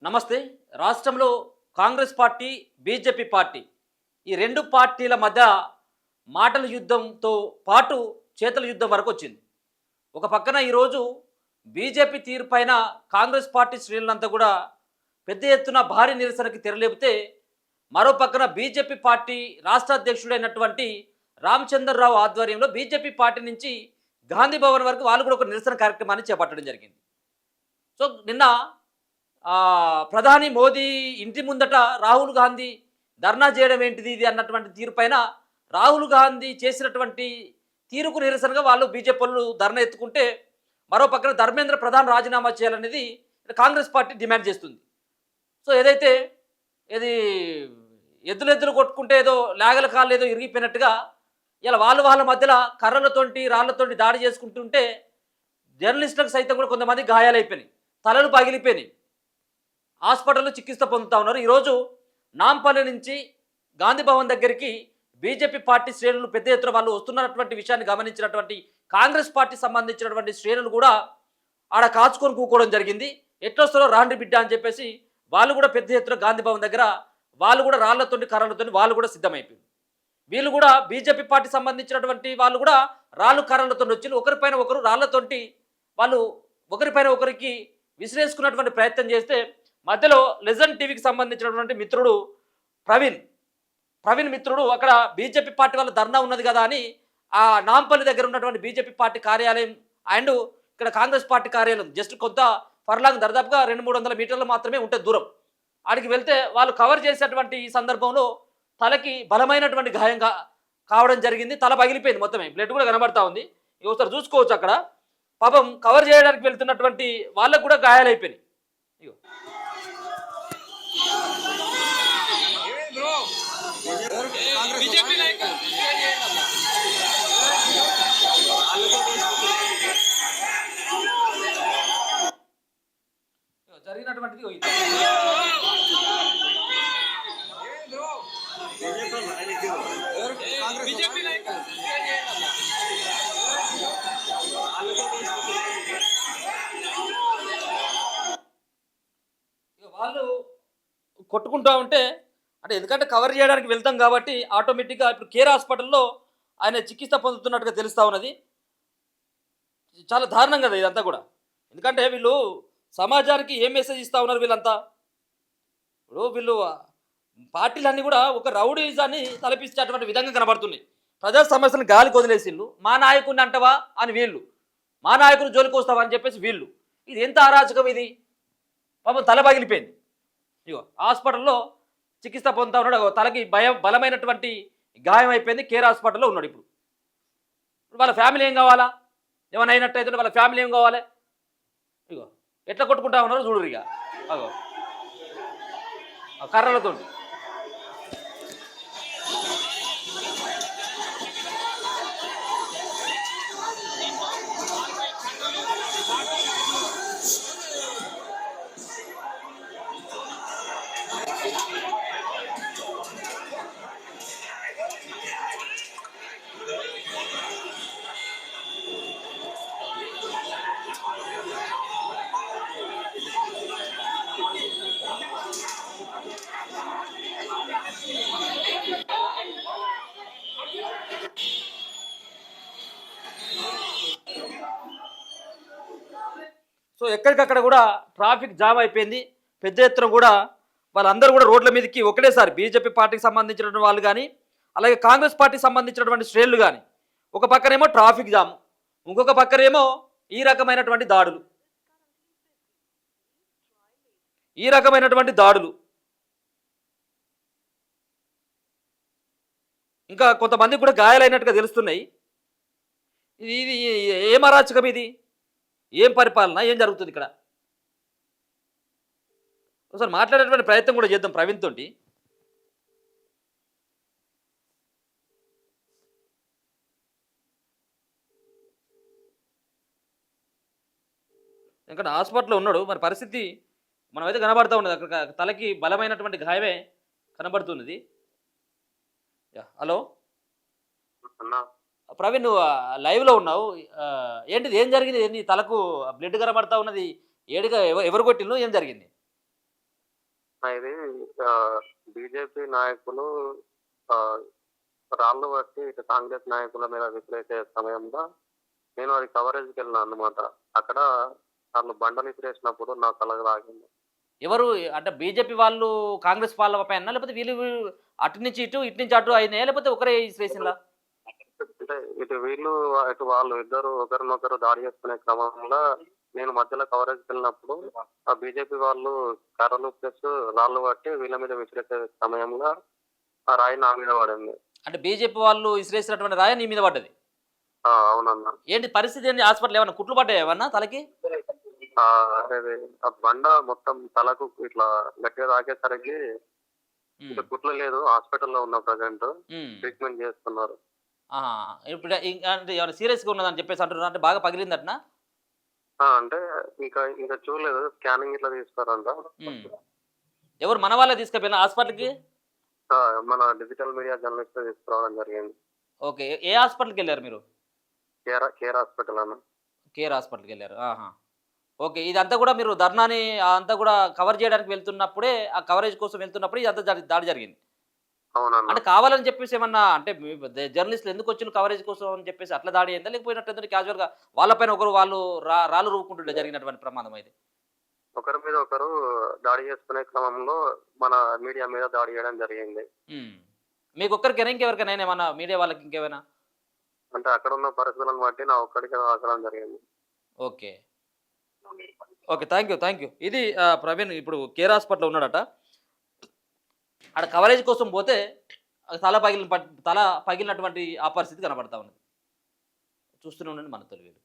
నమస్తే. రాష్ట్రంలో Congress party, BJP party ఈ రెండు పార్టీల మధ్య మాటల యుద్ధంతో పాటు చేతుల యుద్ధం వరకు వచ్చింది. ఒక పక్కన ఈరోజు బీజేపీ తీరు పైన కాంగ్రెస్ పార్టీ శ్రేణులంతా కూడా పెద్ద ఎత్తున భారీ నిరసనకి తెరలేపితే, మరో పక్కన బీజేపీ పార్టీ రాష్ట్ర అధ్యక్షుడైనటువంటి రామచంద్రరావు ఆధ్వర్యంలో బీజేపీ పార్టీ నుంచి గాంధీ భవన్ వరకు వాళ్ళు కూడా ఒక నిరసన కార్యక్రమాన్ని చేపట్టడం జరిగింది. సో నిన్న ప్రధాని మోదీ ఇంటి ముందట రాహుల్ గాంధీ ధర్నా చేయడం ఏంటిది ఇది అన్నటువంటి తీరు పైన రాహుల్ గాంధీ చేసినటువంటి తీరుకు నిరసనగా వాళ్ళు బీజేపీ వాళ్ళు ధర్నా ఎత్తుకుంటే, మరో పక్కన ధర్మేంద్ర ప్రధాన్ రాజీనామా చేయాలనేది కాంగ్రెస్ పార్టీ డిమాండ్ చేస్తుంది. సో ఏదైతే ఇది ఎద్దులు కొట్టుకుంటే ఏదో లేగల కాళ్ళు ఏదో ఇరిగిపోయినట్టుగా ఇలా వాళ్ళ మధ్యలో కర్రలతోటి రాళ్లతోటి దాడి చేసుకుంటుంటే జర్నలిస్టులకు సైతం కూడా కొంతమంది గాయాలైపోయినాయి, తలలు పగిలిపోయినాయి, హాస్పిటల్లో చికిత్స పొందుతూ ఉన్నారు. ఈరోజు నాంపల్లి నుంచి గాంధీ భవన్ దగ్గరికి బీజేపీ పార్టీ శ్రేణులు పెద్ద ఎత్తున వాళ్ళు వస్తున్నటువంటి విషయాన్ని గమనించినటువంటి కాంగ్రెస్ పార్టీ సంబంధించినటువంటి శ్రేణులు కూడా ఆడ కాచుకొని కూకోవడం జరిగింది. ఎట్లొస్తారో రాండి బిడ్డ అని చెప్పేసి వాళ్ళు కూడా పెద్ద ఎత్తున గాంధీ భవన్ దగ్గర వాళ్ళు కూడా రాళ్లతోటి కర్రలతోటి వాళ్ళు కూడా సిద్ధమైపోయింది. వీళ్ళు కూడా బీజేపీ పార్టీ సంబంధించినటువంటి వాళ్ళు కూడా రాళ్ళు కర్రలతో వచ్చి ఒకరిపైన ఒకరు రాళ్లతోటి వాళ్ళు ఒకరిపైన ఒకరికి విసిరేసుకున్నటువంటి ప్రయత్నం చేస్తే, మధ్యలో లెజెండ్ టీవీకి సంబంధించినటువంటి మిత్రుడు ప్రవీణ్ మిత్రుడు అక్కడ బీజేపీ పార్టీ వాళ్ళ ధర్నా ఉన్నది కదా అని ఆ నాంపల్లి దగ్గర ఉన్నటువంటి బీజేపీ పార్టీ కార్యాలయం అండ్ ఇక్కడ కాంగ్రెస్ పార్టీ కార్యాలయం జస్ట్ కొంత ఫర్లాంగ్ దాదాపుగా 200-300 మీటర్లు మాత్రమే ఉంటుంది దూరం. ఆడికి వెళ్తే వాళ్ళు కవర్ చేసేటువంటి ఈ సందర్భంలో తలకి బలమైనటువంటి గాయంగా కావడం జరిగింది. తల పగిలిపోయింది, మొత్తమే బ్లడ్ కూడా కనబడతా ఉంది. ఒకసారి చూసుకోవచ్చు. అక్కడ పాపం కవర్ చేయడానికి వెళ్తున్నటువంటి వాళ్ళకు కూడా గాయాలైపోయినాయి. ఇగో జరిగినటువంటిది వాళ్ళు కొట్టుకుంటా ఉంటే, అంటే ఎందుకంటే కవర్ చేయడానికి వెళ్తాం కాబట్టి ఆటోమేటిక్గా ఇప్పుడు కేర్ హాస్పిటల్లో ఆయన చికిత్స పొందుతున్నట్టుగా తెలుస్తూ ఉన్నది. చాలా దారుణం కదా ఇదంతా కూడా. ఎందుకంటే వీళ్ళు సమాజానికి ఏం మెసేజ్ ఇస్తూ ఉన్నారు వీళ్ళంతా. ఇప్పుడు వీళ్ళు పార్టీలన్నీ కూడా ఒక రౌడీజాన్ని తలపిస్తేటువంటి విధంగా కనబడుతున్నాయి. ప్రజా సమస్యలను గాలికి వదిలేసిళ్ళు. మా నాయకుడిని అంటవా అని వీళ్ళు, మా నాయకుడు జోలికి వస్తావా అని చెప్పేసి వీళ్ళు. ఇది ఎంత అరాచకం ఇది. పాపం తల పగిలిపోయింది. ఇగో హాస్పిటల్లో చికిత్స పొందుతా ఉన్నాడు. తలకి బలమైనటువంటి గాయం అయిపోయింది. కేర్ హాస్పిటల్లో ఉన్నాడు. ఇప్పుడు వాళ్ళ ఫ్యామిలీ ఏం కావాలా? ఏమైనా అయినట్టయితే వాళ్ళ ఫ్యామిలీ ఏం కావాలి? ఇగో ఎట్లా కొట్టుకుంటా ఉన్నారో చూడరు. ఇక అగో కర్రలతో. సో ఎక్కడికక్కడ కూడా ట్రాఫిక్ జామ్ అయిపోయింది. పెద్ద ఎత్తున కూడా వాళ్ళందరూ కూడా రోడ్ల మీదకి ఒకటేసారి బీజేపీ పార్టీకి సంబంధించినటువంటి వాళ్ళు కానీ, అలాగే కాంగ్రెస్ పార్టీకి సంబంధించినటువంటి శ్రేణులు కానీ, ఒక పక్కనేమో ట్రాఫిక్ జామ్, ఇంకొక పక్కనేమో ఈ రకమైనటువంటి దాడులు ఇంకా కొంతమంది కూడా గాయాలైనట్టుగా తెలుస్తున్నాయి. ఇది ఏం అరాచకం ఇది? ఏం పరిపాలన? ఏం జరుగుతుంది ఇక్కడ? ఒకసారి మాట్లాడేటువంటి ప్రయత్నం కూడా చేద్దాం ప్రవీణ్ తోటి. ఎందుకంటే హాస్పిటల్లో ఉన్నాడు. మరి పరిస్థితి మనమైతే కనబడుతూ ఉన్నది. అక్కడ తలకి బలమైనటువంటి గాయమే కనబడుతున్నది. హలో ప్రవీణ్, నువ్వు లైవ్లో ఉన్నావు. ఏంటిది, ఏం జరిగింది? నీ తలకు బ్లడ్ కనబడతా ఉన్నది. ఏడుగా ఎవరు కొట్టిల్లు? ఏం జరిగింది? ఇది బీజేపీ నాయకులు ఆహ్, రాళ్ళు బట్టి ఇటు కాంగ్రెస్ నాయకుల మీద విసిరేసే సమయంలో నేను అది కవరేజ్‌కెళ్ళినా అన్నమాట. అక్కడ ఆళ్ళు బండలు ఇసిరేసినప్పుడు నా తలకు తాకింది. ఎవరు అంటే బీజేపీ వాళ్ళు కాంగ్రెస్ వాళ్ళ పైన లేకపోతే వీళ్ళు అటు నుంచి ఇటు, ఇటు నుంచి అటు అయినాయా? లేకపోతే ఒకరే ఇసిరేసిండ్లా? అంటే ఇటు వీళ్ళు, అటు వాళ్ళు ఇద్దరు ఒకరినొకరు దాడి చేసుకునే క్రమంలో నేను మధ్యలో కవరేజ్‌కెళ్ళినప్పుడు ఆ బీజేపీ వాళ్ళు కర్రలు ప్లస్ రాళ్ళు బట్టి వీళ్ళ మీద విసిరేసే సమయంలో ఆ రాయి నా మీద పడింది. అంటే బీజేపీ వాళ్ళు ఇసిరేసినటువంటి రాయి నీ మీద పడ్డది. అవునన్నా. ఏంటి పరిస్థితి ఏంటి? హాస్పిటల్ ఏమన్నా కుట్లు పడ్డాయా ఏమన్నా తలకి? అదే ఆ బండ మొత్తం తలకు ఇట్లా గట్టిగా తాకేసరికి హ్మ్. ఇంక కుట్లు లేదు. హాస్పిటల్‌లో ఉన్నా ప్రెజెంట్. హ్మ్. ట్రీట్‌మెంట్ చేస్తున్నారు. ఆహా! ఇప్పుడు అంటే ఏమన్నా సీరియస్‌గా ఉన్నదని చెప్పేసి అంటున్నారా? అంటే బాగా పగిలిందటనా? అంటే ఇంకా చూడలేదు. స్కానింగ్ ఇట్లా తీస్తారంట. హ్మ్. ఎవరు మన వాళ్ళే తీసుకుపోయినా హాస్పిటల్‌కి? ఆ! మన డిజిటల్ మీడియా జర్నలిస్టే తీసుకురావడం జరిగింది. ఓకే. ఏ హాస్పిటల్‌కెళ్లారు మీరు? కేర్ హాస్పిటల్ అన్న. కేర్ హాస్పిటల్‌కెళ్లారు. ఆహా! ఓకే. ఇదంతా గూడా మీరు ధర్నాని అంతా గూడా కవర్ జేయడానికి వెళ్తున్నప్పుడే, ఆ కవరేజ్ కోసం వెళ్తున్నప్పుడే ఇదంతా దాడి జరిగింది. అవునన్న. అంటే కావాలని చెప్పేసి ఏమన్నా అంటే మీ జర్నలిస్ట్‌లు ఎందుకొచ్చిళ్ళు కవరేజ్ కోసం అని చెప్పేసి అట్లా దాడి అయిందా? లేకపోయినట్టు క్యాజువల్‌గా వాళ్ళ పైన ఒకరు వాళ్ళు రాళ్ళు రువ్వుకుంటుంటే జరిగినటువంటి ప్రమాదమా ఇది? ఒకరి మీద ఒకరు దాడి చేసుకునే క్రమంలో మన మీడియా మీద దాడి చేయడం జరిగింది. హ్మ్. మీకొక్కరికేనా? ఇంకెవరికైనా ఏమన్నా మీడియా వాళ్ళకి ఇంకేమైనా? అంటే అక్కడున్న పరిస్థితులను బట్టి నా ఒక్కడికే తాకడం జరిగింది. ఓకే. ఓకే. Thank you. ఇది ప్రవీణ్ ఇప్పుడు కేర్ హాస్పిటల్‌లో ఉన్నాడట. ఆడ కవరేజ్ కోసం పోతే తల పగిలినటువంటి ఆ పరిస్థితి కనపడతా ఉన్నది. చూస్తూనే ఉండండి మన తొలి వెలుగు.